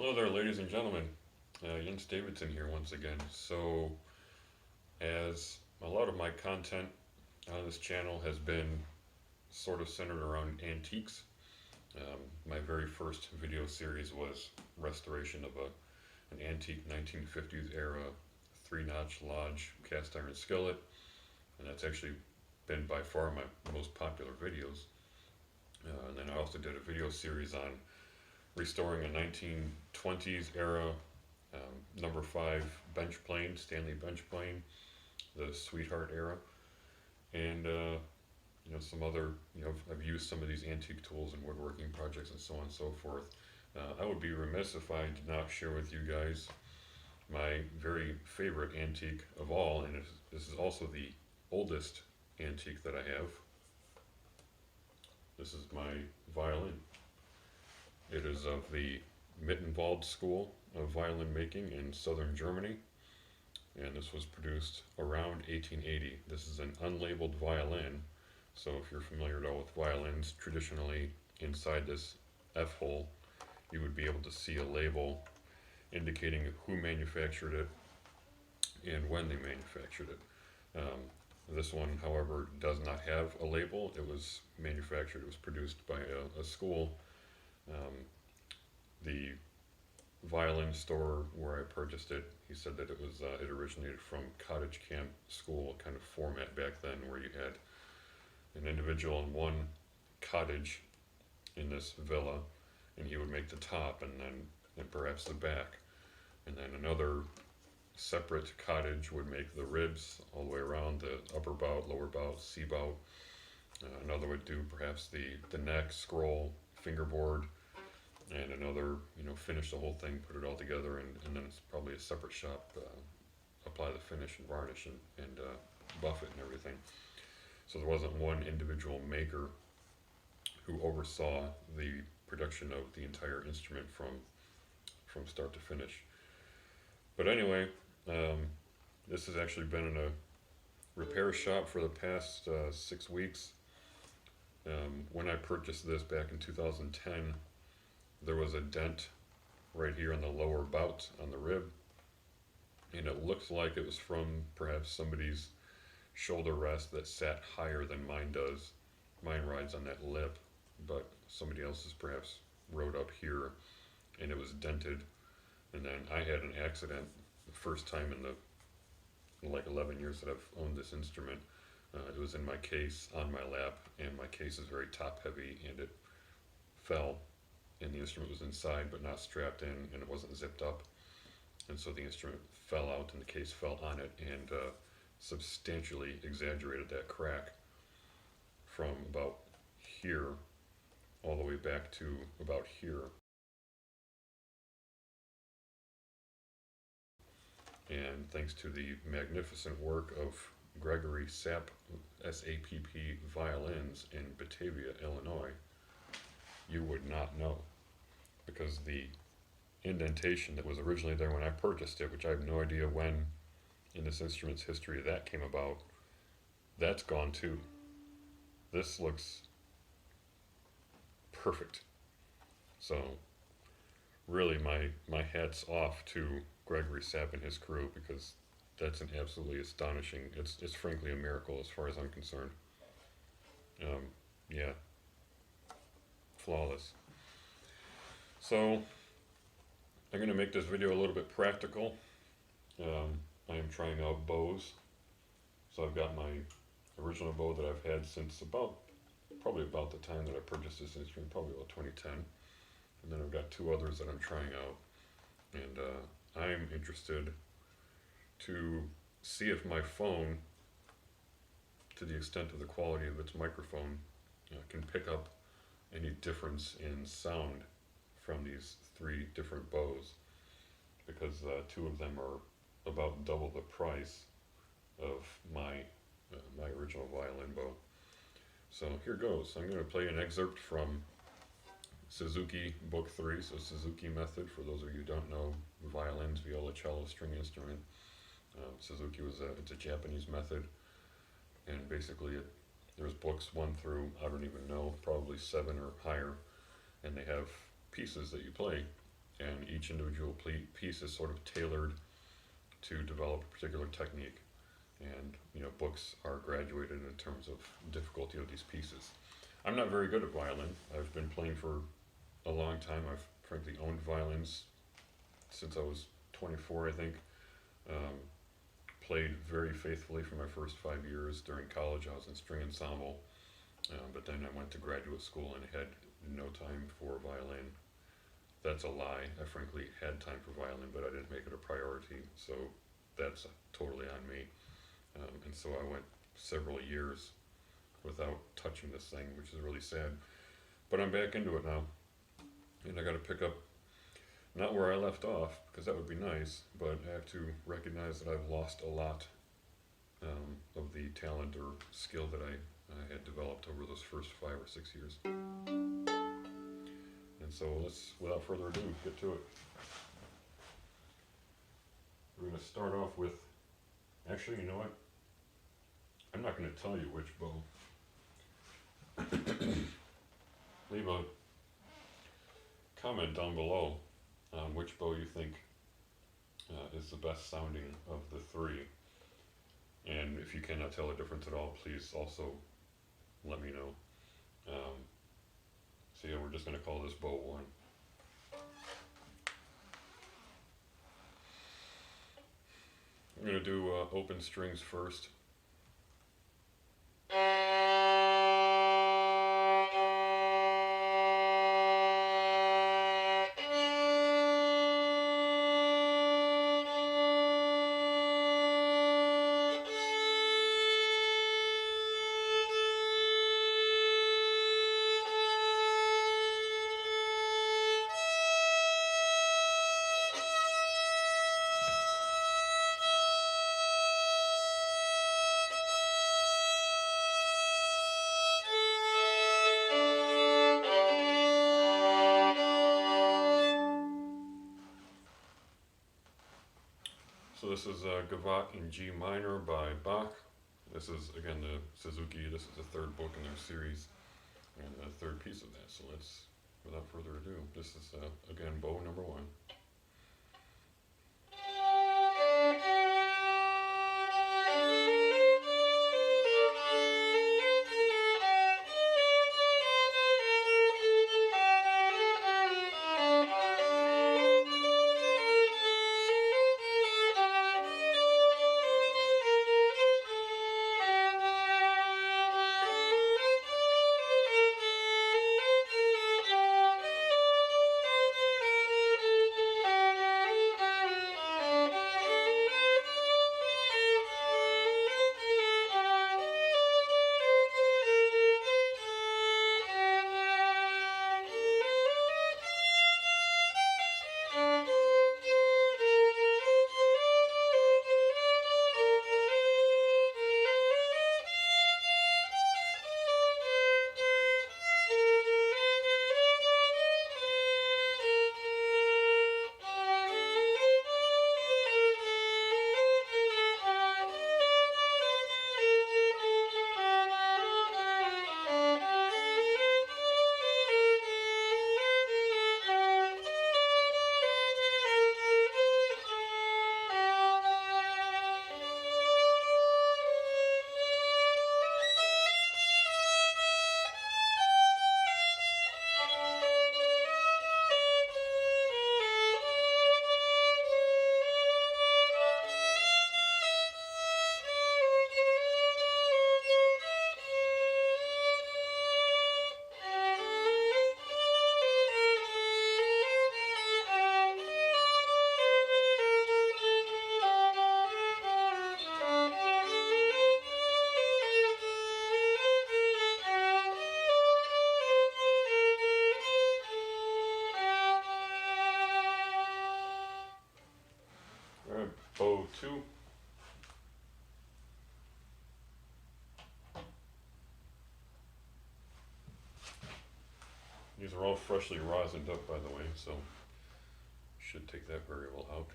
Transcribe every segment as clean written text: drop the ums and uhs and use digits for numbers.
Hello there, ladies and gentlemen. Jens Davidson here once again. So, as a lot of my content on this channel has been sort of centered around antiques, my very first video series was restoration of an antique 1950s era three-notch Lodge cast iron skillet, and that's actually been by far my most popular videos. And then I also did a video series on restoring a 1920s era number five bench plane, Stanley bench plane, the Sweetheart era, and some other I've used some of these antique tools in woodworking projects and so on and so forth. I would be remiss if I did not share with you guys my very favorite antique of all, and this is also the oldest antique that I have. This is my violin. It is of the Mittenwald School of Violin Making in southern Germany, and this was produced around 1880. This is an unlabeled violin, so if you're familiar at all with violins, traditionally inside this F hole, you would be able to see a label indicating who manufactured it and when they manufactured it. This one, however, does not have a label. It was manufactured, it was produced by a school. Um, the violin store where I purchased it, he said that it originated from cottage camp school kind of format back then, where you had an individual in one cottage in this villa, and he would make the top and perhaps the back, and then another separate cottage would make the ribs all the way around, the upper bout, lower bout, C bout. Another would do perhaps the neck, scroll, fingerboard, and another, finish the whole thing, put it all together, and then it's probably a separate shop, apply the finish and varnish and buff it and everything. So there wasn't one individual maker who oversaw the production of the entire instrument from start to finish. But anyway, this has actually been in a repair shop for the past 6 weeks. When I purchased this back in 2010, there was a dent right here on the lower bout on the rib, and it looks like it was from perhaps somebody's shoulder rest that sat higher than mine does. Mine rides on that lip, but somebody else's perhaps rode up here, and it was dented. And then I had an accident the first time in the like 11 years that I've owned this instrument. It was in my case on my lap, and my case is very top heavy, and it fell, and the instrument was inside but not strapped in, and it wasn't zipped up, and so the instrument fell out and the case fell on it, and substantially exaggerated that crack from about here all the way back to about here. And thanks to the magnificent work of Gregory Sapp, SAPP Violins in Batavia, Illinois, you would not know, because the indentation that was originally there when I purchased it, which I have no idea when in this instrument's history that came about, that's gone too. This looks perfect. So really my hat's off to Gregory Sapp and his crew, because that's an absolutely astonishing, it's frankly a miracle as far as I'm concerned. Yeah, flawless. So I'm going to make this video a little bit practical. I am trying out bows. So I've got my original bow that I've had since probably about the time that I purchased this instrument, probably about 2010. And then I've got two others that I'm trying out. And I'm interested to see if my phone, to the extent of the quality of its microphone, can pick up any difference in sound from these three different bows, because two of them are about double the price of my original violin bow. So here goes. I'm going to play an excerpt from Suzuki Book 3, so Suzuki method, for those of you who don't know, violins, viola, cello, string instrument. Suzuki it's a Japanese method, and basically there's books 1 through, I don't even know, probably 7 or higher, and they have pieces that you play, and each individual piece is sort of tailored to develop a particular technique. And books are graduated in terms of difficulty of these pieces. I'm not very good at violin. I've been playing for a long time. I've frankly owned violins since I was 24, I think. Um, Played very faithfully for my first 5 years. During college, I was in string ensemble, but then I went to graduate school and had no time for violin. That's a lie. I frankly had time for violin, but I didn't make it a priority, so that's totally on me. And so I went several years without touching this thing, which is really sad. But I'm back into it now, and I got to pick up not where I left off, because that would be nice, but I have to recognize that I've lost a lot of the talent or skill that I had developed over those first 5 or 6 years. And so let's, without further ado, get to it. We're going to start off with, actually, you know what? I'm not going to tell you which bow. Leave a comment down below on which bow you think is the best sounding of the three. And if you cannot tell the difference at all, please also let me know. So yeah, we're just going to call this bow 1. I'm going to do open strings first. So this is Gavotte in G minor by Bach. This is, again, the Suzuki. This is the third book in their series and the third piece of that. So let's, without further ado, this is, again, bow number 1. Bow 2. These are all freshly rosined up, by the way, so should take that variable out.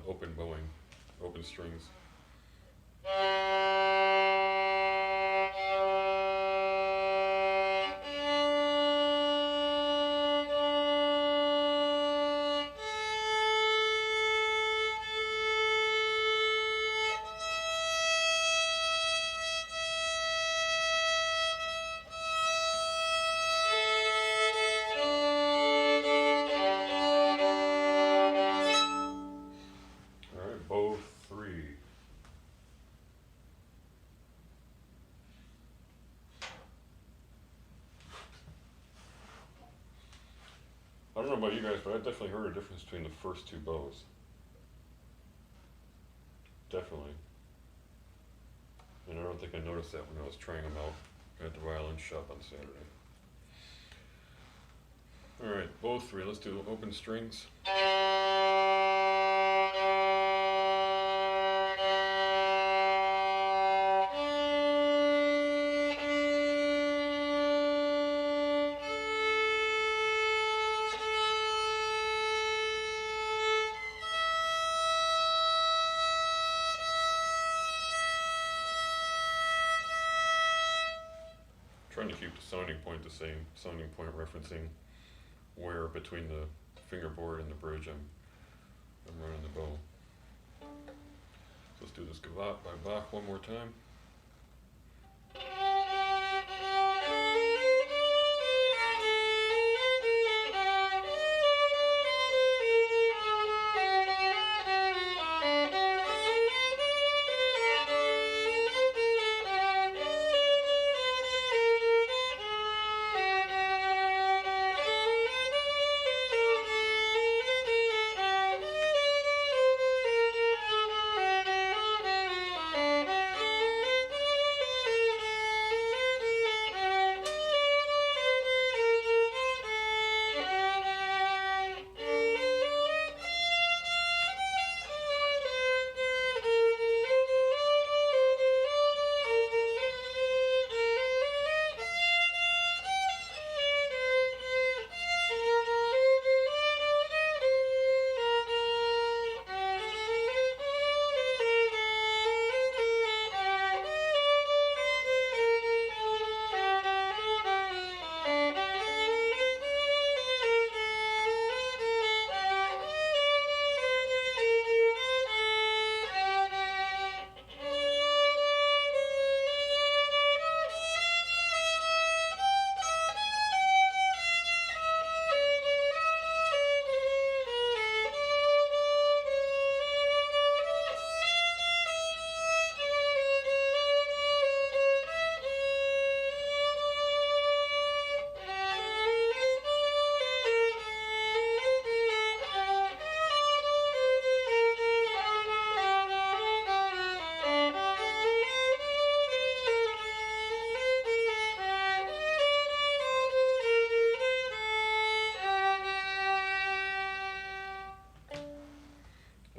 open bowing, open strings. Alright, bow 3. I don't know about you guys, but I definitely heard a difference between the first two bows. Definitely. And I don't think I noticed that when I was trying them out at the violin shop on Saturday. Alright, bow 3, let's do open strings. Trying to keep the sounding point the same, sounding point referencing where between the fingerboard and the bridge I'm running the bow. So let's do this Gavotte by Bach one more time.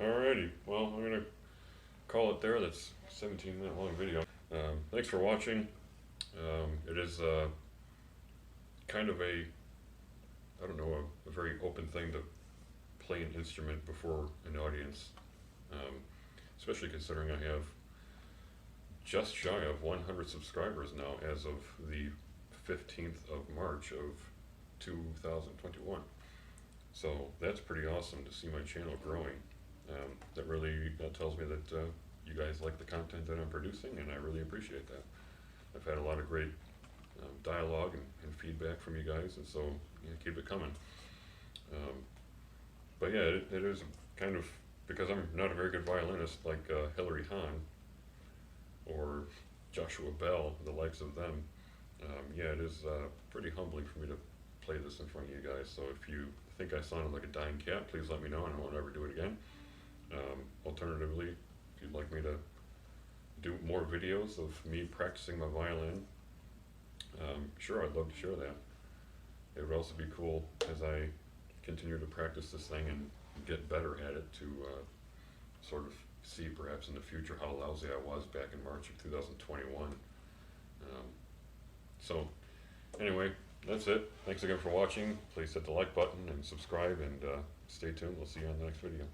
Alrighty, well, I'm going to call it there. That's a 17-minute long video. Thanks for watching. It is kind of a, I don't know, a very open thing to play an instrument before an audience, especially considering I have just shy of 100 subscribers now as of the 15th of March of 2021. So that's pretty awesome to see my channel growing. That really tells me that you guys like the content that I'm producing, and I really appreciate that. I've had a lot of great dialogue and feedback from you guys, and so yeah, keep it coming. But yeah, it is kind of, because I'm not a very good violinist like Hilary Hahn or Joshua Bell, the likes of them. Yeah, it is pretty humbling for me to play this in front of you guys. So if you think I sounded like a dying cat, please let me know and I won't ever do it again. Alternatively, if you'd like me to do more videos of me practicing my violin, sure, I'd love to share that. It would also be cool as I continue to practice this thing and get better at it to sort of see perhaps in the future how lousy I was back in March of 2021. So anyway, that's it. Thanks again for watching. Please hit the like button and subscribe, and stay tuned. We'll see you on the next video.